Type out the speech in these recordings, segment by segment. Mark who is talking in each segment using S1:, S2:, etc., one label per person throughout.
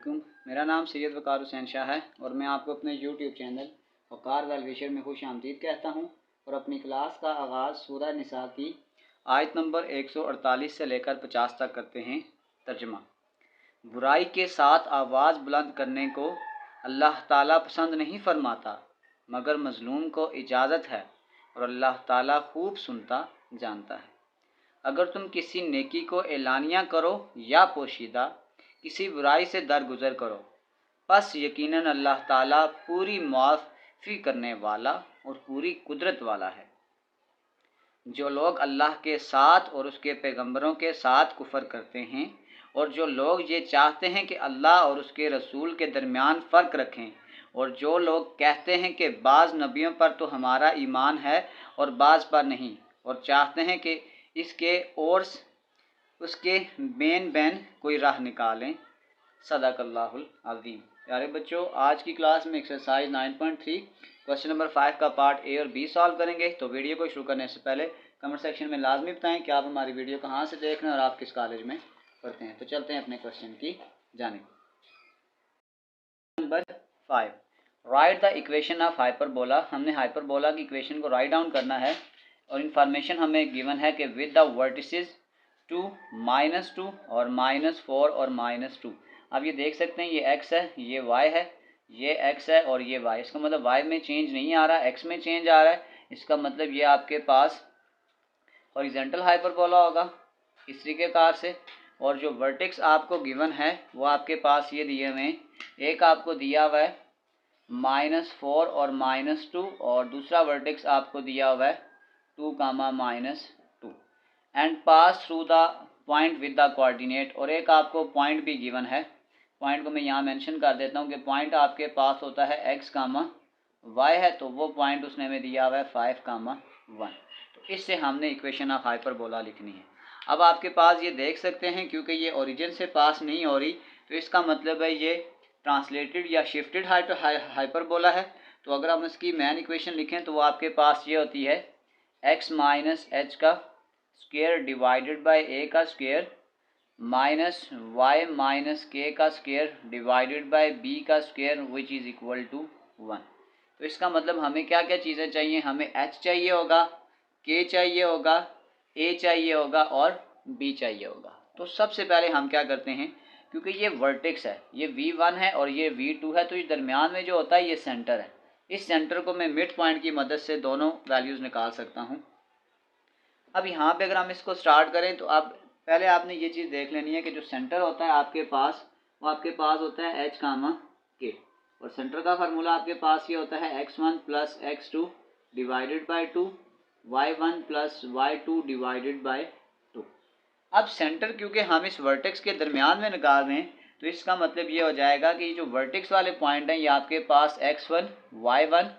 S1: अस्सलामुअलैकुम। मेरा नाम सैयद वकार हुसैन शाह है और मैं आपको अपने यूट्यूब चैनल वकार वेलविशर में खुश आमदीद कहता हूँ और अपनी क्लास का आगाज़ सूरह निसा की आयत नंबर 148 से लेकर 50 तक करते हैं। तर्जुमा। बुराई के साथ आवाज़ बुलंद करने को अल्लाह ताला पसंद नहीं फरमाता, मगर मज़लूम को इजाज़त है और अल्लाह ताला खूब सुनता जानता है। अगर तुम किसी नेकी को एलानिया करो या पोशीदा किसी बुराई से दरगुजर करो, बस यकीनन अल्लाह ताला पूरी माफ़ी करने वाला और पूरी कुदरत वाला है। जो लोग अल्लाह के साथ और उसके पैगंबरों के साथ कुफर करते हैं और जो लोग ये चाहते हैं कि अल्लाह और उसके रसूल के दरमियान फ़र्क रखें और जो लोग कहते हैं कि बाज़ नबियों पर तो हमारा ईमान है और बाज़ पर नहीं और चाहते हैं कि इसके और उसके बैन बैन कोई राह निकालें। सदाकल्लाहुल अज़ीम। प्यारे बच्चों, आज की क्लास में एक्सरसाइज 9.3 क्वेश्चन नंबर 5 का पार्ट ए और बी सॉल्व करेंगे। तो वीडियो को शुरू करने से पहले कमेंट सेक्शन में लाजमी बताएं कि आप हमारी वीडियो कहाँ से देख रहे हैं और आप किस कॉलेज में पढ़ते हैं। तो चलते हैं अपने क्वेश्चन की जानिब। Number 5, right the equation of hyperbola. हमने हाइपरबोला की इक्वेशन को राइट डाउन करना है और इन्फॉर्मेशन हमें गिवन है कि विद द वर्टिसेस 2, -2 और -4 और -2। अब ये देख सकते हैं, ये x है, ये y है, ये x है और ये y। इसका मतलब y में चेंज नहीं आ रहा, x में चेंज आ रहा है। इसका मतलब ये आपके पास हॉरिजॉन्टल हाइपरबोला होगा इस तरीक़ेकार से। और जो वर्टेक्स आपको गिवन है वो आपके पास ये दिए हुए हैं। एक आपको दिया हुआ है -4 और -2 और दूसरा वर्टेक्स आपको दिया हुआ है 2, -2 and pass through the point with the coordinate. और एक आपको पॉइंट भी गिवन है। पॉइंट को मैं यहाँ मेंशन कर देता हूँ कि पॉइंट आपके पास होता है x, y है, तो वो पॉइंट उसने हमें दिया हुआ है 5, 1। तो इससे हमने इक्वेशन ऑफ हाइपरबोला लिखनी है। अब आपके पास ये देख सकते हैं, क्योंकि ये ओरिजिन से पास नहीं हो रही तो इसका मतलब है ये ट्रांसलेटेड या शिफ्टेड हाइपरबोला है। तो अगर हम इसकी मेन इक्वेशन लिखें तो वो आपके पास ये होती है x - h का स्क्वायर डिवाइडेड बाय a का square minus y minus k का स्क्वायर डिवाइडेड बाय b का square which is equal to 1। तो इसका मतलब हमें क्या क्या चीज़ें चाहिए? हमें h चाहिए होगा, k चाहिए होगा, a चाहिए होगा और b चाहिए होगा। तो सबसे पहले हम क्या करते हैं, क्योंकि ये वर्टेक्स है, ये v1 है और ये v2 है, तो इस दरमियान में जो होता है ये सेंटर है। इस सेंटर को मैं मिड पॉइंट की मदद से दोनों वैल्यूज़ निकाल सकता हूँ। अब यहाँ पे अगर हम इसको स्टार्ट करें तो अब पहले आपने ये चीज़ देख लेनी है कि जो सेंटर होता है आपके पास वो आपके पास होता है h, k और सेंटर का फार्मूला आपके पास ये होता है x1 + x2 divided by 2, y1 + y2 divided by 2। अब सेंटर क्योंकि हम इस वर्टेक्स के दरमियान में निकाल रहे हैं तो इसका मतलब ये हो जाएगा कि जो वर्टेक्स वाले पॉइंट हैं ये आपके पास x1, y1,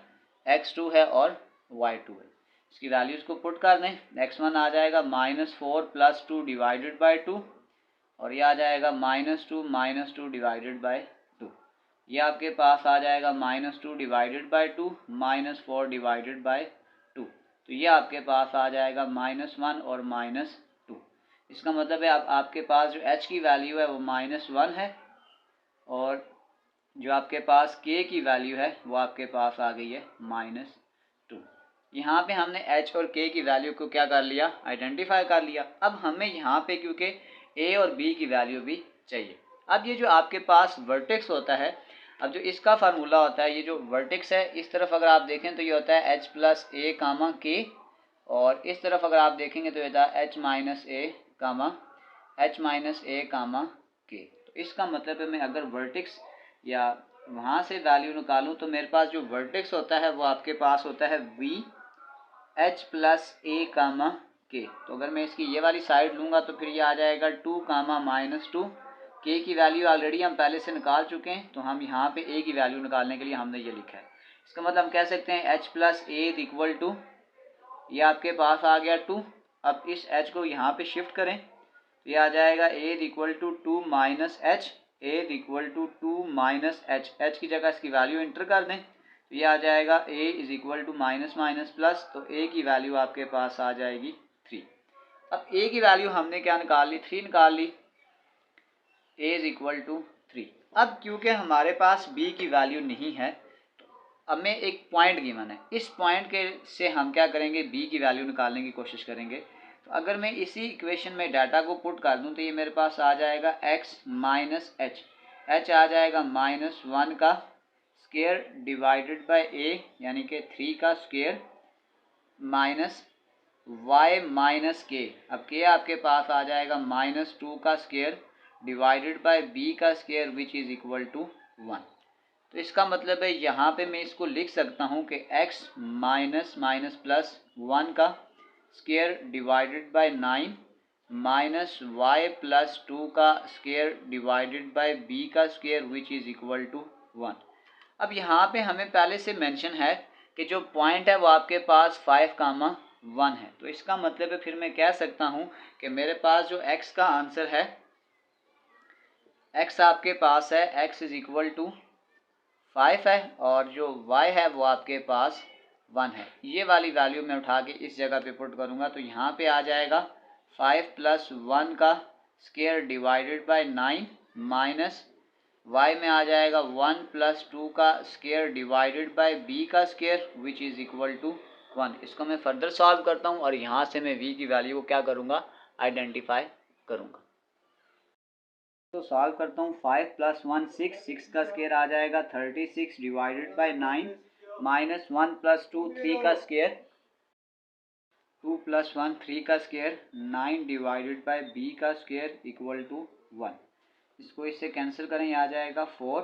S1: x2 है और y2 है। इसकी वैल्यूज़ को पुट कर दें। x1 आ जाएगा -4 + 2 डिवाइडेड बाय 2 और ये आ जाएगा -2 डिवाइडेड बाय 2। ये आपके पास आ जाएगा -2 डिवाइडेड बाय 2 -4 डिवाइडेड बाय 2। तो ये आपके पास आ जाएगा -1 और -2। इसका मतलब है आपके पास जो h की वैल्यू है वो -1 है और जो आपके पास k की वैल्यू है वो आपके पास आ गई है -2। यहाँ पे हमने h और k की वैल्यू को क्या कर लिया? आइडेंटिफाई कर लिया। अब हमें यहाँ पे क्योंकि a और b की वैल्यू भी चाहिए। अब ये जो आपके पास वर्टेक्स होता है, अब जो इसका फार्मूला होता है, ये जो वर्टेक्स है इस तरफ अगर आप देखें तो ये होता है h + a, k और इस तरफ अगर आप देखेंगे तो ये होता है h - a, k। तो इसका मतलब है मैं अगर वर्टेक्स या वहाँ से वैल्यू निकालूँ तो मेरे पास जो वर्टेक्स होता है वो आपके पास होता है v h + a, k। तो अगर मैं इसकी ये वाली साइड लूँगा तो फिर ये आ जाएगा 2, -2। k की वैल्यू ऑलरेडी हम पहले से निकाल चुके हैं, तो हम यहाँ पे a की वैल्यू निकालने के लिए हमने ये लिखा है। इसका मतलब हम कह सकते हैं h + a इक्वल टू, ये आपके पास आ गया 2। अब इस h को यहाँ पे शिफ्ट करें तो ये आ जाएगा a equal to 2 - h, a equal to 2 - h की जगह इसकी वैल्यू इंटर कर दें तो ये आ जाएगा a इक्वल टू -, तो a की वैल्यू आपके पास आ जाएगी 3। अब a की वैल्यू हमने क्या निकाल ली? 3 निकाल ली। a equal to 3। अब क्योंकि हमारे पास b की वैल्यू नहीं है, हमें एक पॉइंट गिवन है, इस पॉइंट के से हम क्या करेंगे, b की वैल्यू निकालने की कोशिश करेंगे। तो अगर मैं इसी इक्वेशन में डाटा को पुट कर दूं तो ये मेरे पास आ जाएगा x माइनस एच, h आ जाएगा -1 का स्क्वायर डिवाइडेड बाय a यानी कि 3 का स्क्वायर माइनस y माइनस के, अब k आपके पास आ जाएगा -2 का स्क्वायर डिवाइडेड बाय b का square which is equal to 1। तो इसका मतलब है यहाँ पे मैं इसको लिख सकता हूँ कि x माइनस माइनस प्लस 1 का square divided by 9 minus y plus 2 का स्क्वायर डिवाइडेड बाय b का square which is equal to 1। अब यहाँ पे हमें पहले से मेंशन है कि जो पॉइंट है वो आपके पास 5,1 है। तो इसका मतलब है फिर मैं कह सकता हूँ कि मेरे पास जो x का आंसर है, x आपके पास है x इज इक्वल टू 5 है और जो y है वो आपके पास 1 है। ये वाली वैल्यू मैं उठा के इस जगह पे पुट करूँगा तो यहाँ पे आ जाएगा 5 प्लस 1 का square divided by 9 minus y में आ जाएगा 1 प्लस 2 का स्क्वायर डिवाइडेड बाय b का square which is equal to 1। इसको मैं फर्दर सॉल्व करता हूँ और यहाँ से मैं v की वैल्यू को क्या करूँगा, आइडेंटिफाई करूँगा। तो सॉल्व करता हूँ, 5 प्लस 1 6, 6 का स्क्वायर आ जाएगा 36 डिवाइडेड बाय 9 माइनस 1 प्लस 2 3 का स्क्वायर, 2 प्लस 1 3 का स्क्वायर 9 डिवाइडेड बाय b का स्क्वायर इक्वल टू 1। इसको इससे कैंसिल करें, ये आ जाएगा 4,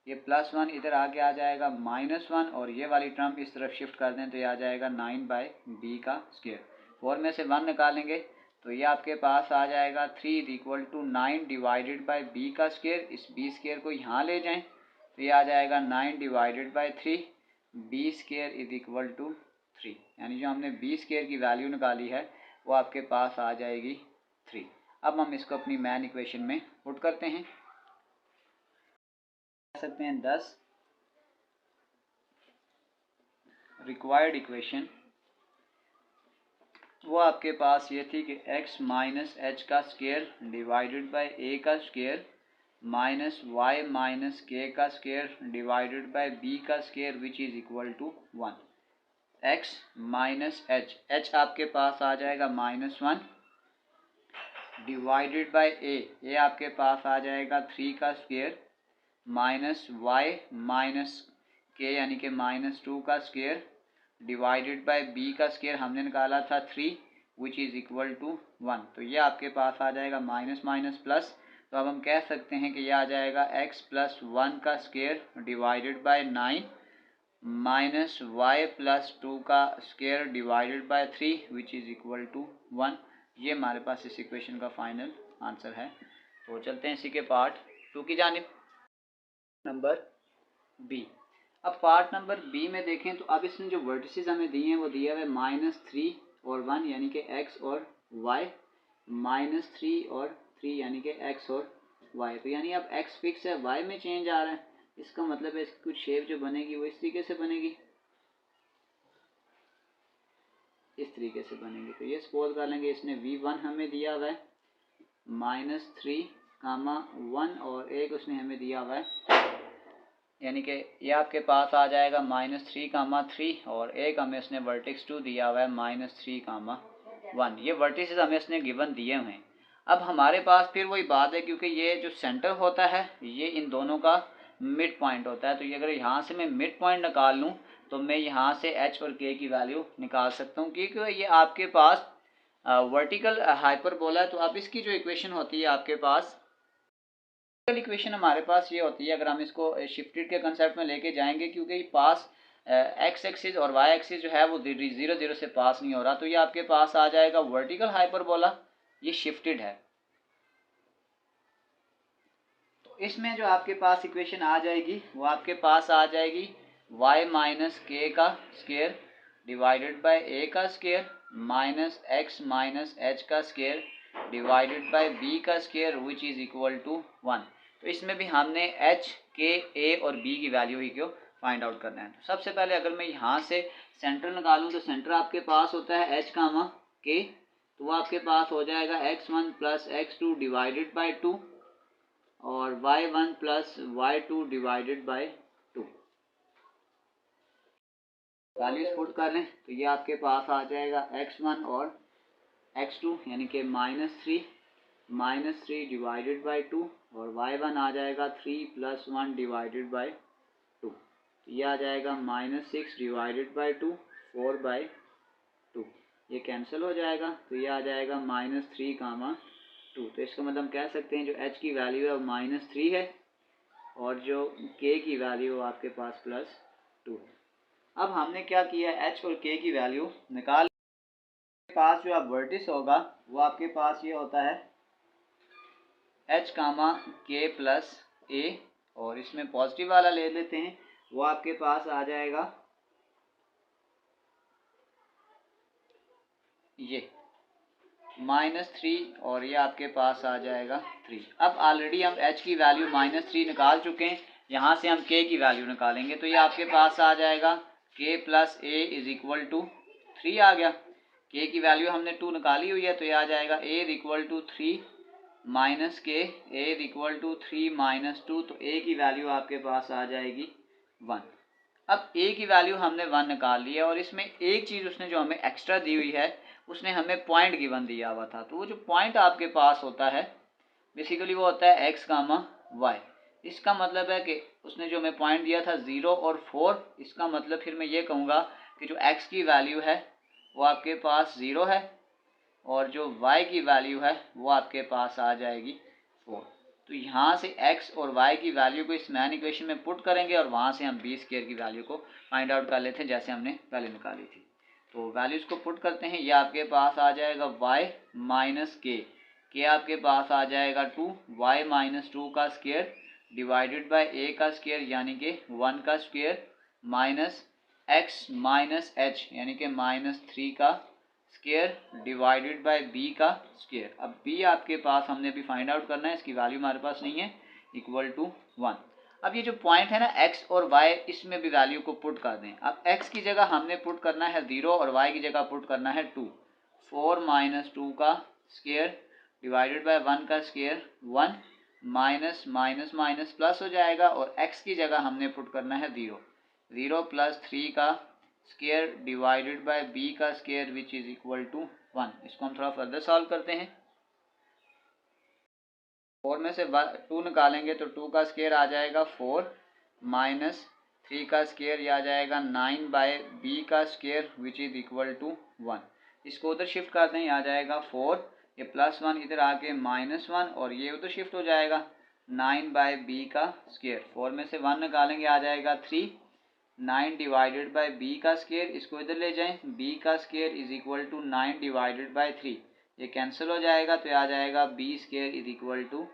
S1: ये प्लस 1 इधर आके आ जाएगा -1 और ये वाली टर्म इस तरफ शिफ्ट कर दें तो ये आ जाएगा 9 बाय b का स्क्वायर। 4 में से 1 निकालेंगे तो ये आपके पास आ जाएगा 3 is equal to 9 divided by b का स्क्वायर। इस b स्क्वायर को यहाँ ले जाएं तो ये आ जाएगा 9 divided by 3 b square is equal to 3, यानी जो हमने b स्क्वायर की वैल्यू निकाली है वो आपके पास आ जाएगी 3। अब हम इसको अपनी मैन इक्वेशन में पुट करते हैं, सकते हैं 10 रिक्वायर्ड इक्वेशन वो आपके पास ये थी कि x माइनस एच का स्क्वायर डिवाइडेड बाय a का square minus y minus k का स्क्वायर डिवाइडेड बाय b का square which is equal to 1। x minus h, h आपके पास आ जाएगा -1 डिवाइडेड बाय a आपके पास आ जाएगा 3 का स्क्वायर माइनस y माइनस के यानी कि -2 का स्क्वायर डिवाइडेड बाय b का स्क्वायर हमने निकाला था 3 विच इज इक्वल टू 1। तो ये आपके पास आ जाएगा माइनस माइनस प्लस, तो अब हम कह सकते हैं कि ये आ जाएगा x प्लस 1 का square divided by 9 minus y plus 2 का square divided by 3 which is equal to 1। ये हमारे पास इस इक्वेशन का फाइनल आंसर है। तो चलते हैं इसी के पार्ट 2 की जानिब, नंबर बी। अब पार्ट नंबर बी में देखें तो अब इसमें जो वर्टिसेस हमें दिए हैं वो दिया हुआ है -3 और 1 यानी कि x और y, -3 और 3 यानी कि x और y। तो यानी अब x फिक्स है, y में चेंज आ रहा है, इसका मतलब है इसकी कुछ शेप जो बनेगी वो इस तरीके से बनेगी, इस तरीके से बनेगी। तो ये सपोज कर लेंगे इसने v1 हमें दिया हुआ है -3, 1 और एक उसने हमें दिया हुआ है, यानी कि ये आपके पास आ जाएगा -3, 3 और एक हमें इसने वर्टेक्स 2 दिया हुआ है -3, 1। ये वर्टिसेस हमें इसने गिवन दिए हुए हैं। अब हमारे पास फिर वही बात है, क्योंकि ये जो सेंटर होता है ये इन दोनों का मिड पॉइंट होता है, तो ये अगर यहाँ से मैं मिड पॉइंट निकाल लूँ तो मैं यहाँ से h और k की वैल्यू निकाल सकता हूँ, क्योंकि ये आपके पास वर्टिकल हाइपरबोला है। तो अब इसकी जो इक्वेशन होती है आपके पास, इक्वेशन हमारे पास ये होती है, अगर हम इसको शिफ्टेड के कंसेप्ट में लेके जाएंगे, क्योंकि पास एक्स एक्सिस और वाई एक्सिस जो है वो 0 0 से पास नहीं हो रहा, तो ये आपके पास आ जाएगा वर्टिकल हाइपरबोला, ये शिफ्टेड है। तो इसमें जो आपके पास इक्वेशन आ जाएगी वो आपके पास आ जाएगी y माइनस के का स्क्वायर डिवाइडेड बाय a का square minus x minus h का स्क्वायर डिवाइडेड बाय b का square which is equal to 1। तो इसमें भी हमने h, k, a और b की वैल्यू ही को फाइंड आउट करना है। तो सबसे पहले अगर मैं यहाँ से सेंटर निकालूँ तो सेंटर आपके पास होता है h, k, तो वो आपके पास हो जाएगा x1 plus x2 divided by 2 और y1 plus y2 divided by 2। Values put कर लें तो ये आपके पास आ जाएगा x1 और x2 यानी कि -3 डिवाइडेड बाय 2 और y1 आ जाएगा 3 प्लस 1 डिवाइडेड बाय 2। तो ये आ जाएगा -6 डिवाइडेड बाय 2 4/2। ये कैंसिल हो जाएगा तो ये आ जाएगा -3, 2। तो इसका मतलब हम कह सकते हैं जो h की वैल्यू है वो -3 है और जो k की वैल्यू आपके पास +2 है। अब हमने क्या किया, h और k की वैल्यू निकाल, पास जो आप वर्टिस होगा वो आपके पास ये होता है h, k प्लस a, और इसमें पॉजिटिव वाला ले लेते हैं, वो आपके पास आ जाएगा ये -3 और ये आपके पास आ जाएगा 3। अब ऑलरेडी हम h की वैल्यू -3 निकाल चुके हैं, यहाँ से हम k की वैल्यू निकालेंगे तो ये आपके पास आ जाएगा k plus a is equal to 3 आ गया। k की वैल्यू हमने 2 निकाली हुई है तो ये आ जाएगा a is equal to 3 minus k, a is equal to 3 minus 2, तो a की वैल्यू आपके पास आ जाएगी 1। अब a की वैल्यू हमने 1 निकाल ली है और इसमें एक चीज़ उसने जो हमें एक्स्ट्रा दी हुई है, उसने हमें पॉइंट गिवन दिया हुआ था। तो वो जो पॉइंट आपके पास होता है बेसिकली वो होता है x, y। इसका मतलब है कि उसने जो हमें पॉइंट दिया था 0 और 4, इसका मतलब फिर मैं ये कहूँगा कि जो x की वैल्यू है वो आपके पास 0 है और जो y की वैल्यू है वो आपके पास आ जाएगी 4। तो यहाँ से x और y की वैल्यू को इस मैन इक्वेशन में पुट करेंगे और वहाँ से हम b स्क्वायर की वैल्यू को फाइंड आउट कर लेते हैं जैसे हमने पहले निकाली थी। तो वैल्यूज़ को पुट करते हैं, ये आपके पास आ जाएगा y माइनस के आपके पास आ जाएगा 2, y माइनस 2 का स्क्वायर डिवाइडेड बाय a का स्क्वायर यानी कि 1 का square minus x minus h यानी कि -3 का स्क्वायर डिवाइडेड बाय b का स्क्वायर। अब b आपके पास हमने अभी फाइंड आउट करना है, इसकी वैल्यू हमारे पास नहीं है, इक्वल टू 1। अब ये जो पॉइंट है ना x और y, इसमें भी वैल्यू को पुट कर दें। अब x की जगह हमने पुट करना है 0 और y की जगह पुट करना है 2। 4 माइनस 2 का स्क्वायर डिवाइडेड बाय 1 का square 1, minus minus minus plus हो जाएगा और x की जगह हमने पुट करना है 0 प्लस 3 का स्क्वायर डिवाइडेड बाय b का square which is equal to 1। इसको हम थोड़ा फर्दर सॉल्व करते हैं। 4 में से 2 निकालेंगे तो 2 का स्क्वायर आ जाएगा 4 माइनस 3 का स्क्वायर ये आ जाएगा 9 बाय b का square which is equal to 1। इसको उधर शिफ्ट कर दें, ये आ जाएगा 4, ये +1 इधर आके -1 और ये उधर शिफ्ट हो जाएगा 9 बाय b का स्क्वायर। 4 में से 1 निकालेंगे आ जाएगा 3, 9 डिवाइडेड बाय b का स्क्वायर, इसको इधर ले जाएं, b का square is equal to 9 divided by 3, ये कैंसिल हो जाएगा तो आ जाएगा b square is equal to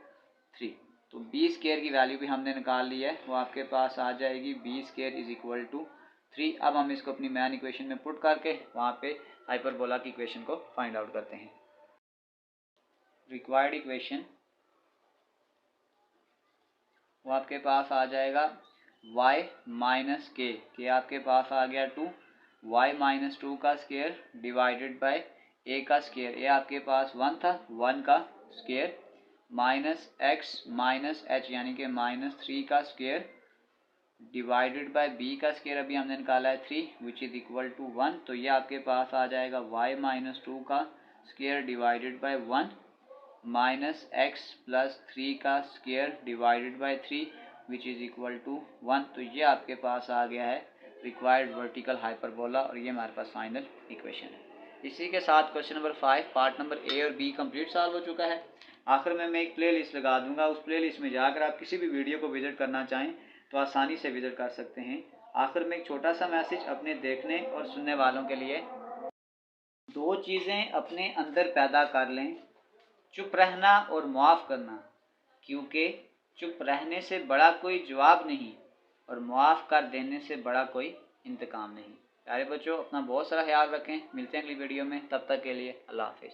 S1: 3। तो b स्क्वायर की वैल्यू भी हमने निकाल ली है, वो आपके पास आ जाएगी b square is equal to 3। अब हम इसको अपनी मैन इक्वेशन में पुट करके वहाँ पे हाइपरबोला की इक्वेशन को फाइंड आउट करते हैं। रिक्वायर्ड इक्वेशन वो आपके पास आ जाएगा y माइनस के आपके पास आ गया 2, y माइनस 2 का स्क्वायर डिवाइडेड बाय a का स्क्वायर, ये आपके पास 1 था, 1 का square minus x minus h यानी कि -3 का स्क्वायर डिवाइडेड बाय b का स्क्वायर अभी हमने निकाला है 3 विच इज इक्वल टू 1। तो ये आपके पास आ जाएगा y माइनस 2 का square divided by 1 minus x plus 3 का square divided by 3 which is equal to 1। तो ये आपके पास आ गया है रिक्वायर्ड वर्टिकल हाइपरबोला और ये हमारे पास फाइनल इक्वेशन है। इसी के साथ question number 5 part number A और बी कंप्लीट सॉल्व हो चुका है। आखिर में मैं एक प्ले लिस्ट लगा दूंगा, उस प्ले लिस्ट में जाकर आप किसी भी वीडियो को विजिट करना चाहें तो आसानी से विजिट कर सकते हैं। आखिर में एक छोटा सा मैसेज अपने देखने और सुनने वालों के लिए, 2 चीज़ें अपने अंदर पैदा कर लें, चुप रहना और मुआफ़ करना, क्योंकि चुप रहने से बड़ा कोई जवाब नहीं और मुआफ़ कर देने से बड़ा कोई इंतकाम नहीं। प्यारे बच्चों, अपना बहुत सारा ख्याल रखें, मिलते हैं अगली वीडियो में, तब तक के लिए अल्लाह हाफिज़।